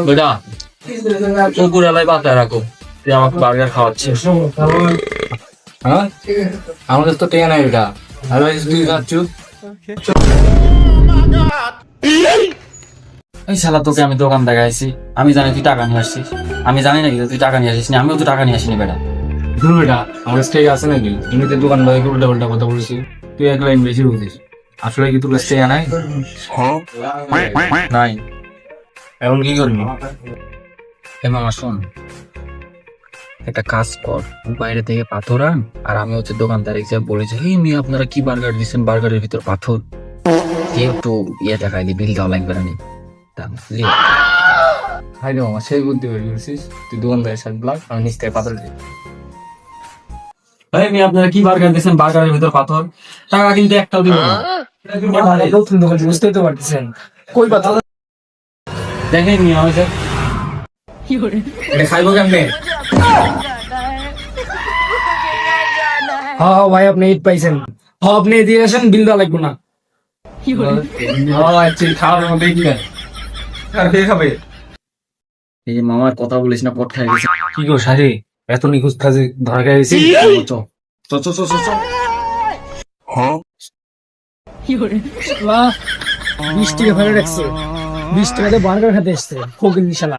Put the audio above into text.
বেটা কুকুর এলাই বাতায় রাখো, তুই আমাকে বার্গার খাওয়াচ্ছিস। হ্যাঁ, আমার কাছে তো টেয়া নাই বেটা। আর তুই খাচ্ছু? এই শালা তোকে আমি দোকান দেখাইছি, আমি জানি তুই টাকা নিয়ে আসছিস। আমি জানি নাকি তুই টাকা নিয়ে আসিস? আমিও তো টাকা নিয়ে আসিনি বেটা। ধুর বেটা, আমার কাছে টেয়া আছে নাকি? এমনিতে দোকান ভাই উল্টা পাল্টা কথা বলছি, তুই এক লাইন বেশি বুঝিস। আসলে কি তোর কাছে টেয়া নাই? নাই। এখন কি করবি? এ মামা শোন, একটা কাজ কর, বাইরে থেকে পাথর আন, আর আমি হচ্ছে দোকানদার হিসেবে বলেছি, এই মেয়ে আপনারা কি বার্গার দিচ্ছেন, বার্গারের ভিতর পাথর, কেউ একটু ইয়ে দেখাই দি, বিল দেওয়া লাগবে না নি। হাই রে মামা, সেই বুদ্ধি বের করছিস। তুই দোকানদারের সাথে ব্লগ, আমি নিচ থেকে পাথর দিই। এই মেয়ে আপনারা কি বার্গার দিচ্ছেন, বার্গারের ভিতর পাথর, টাকা কিন্তু একটাও দিব না। নতুন দোকান, বুঝতেই তো পারতেছেন। কই পাথর? দেখেন মেয়ে হয়েছে এটা খাইবো কেমনে? হ্যাঁ ভাই, আপনি ইট পাইছেন। হ্যাঁ, আপনি দিয়ে আসেন, বিল দেওয়া লাগবে না। খাওয়ার মধ্যে কি আর কে খাবে? এই মামার কথা বলিস না, পট খাই গেছে। কি গো সারি, এত নিখুঁজ কাজে ধরা গেছি। বাহ, 20 টাকা ফেলে রাখছে। 20 টাকাতে বার্গার খেতে এসছে ফকির শালা।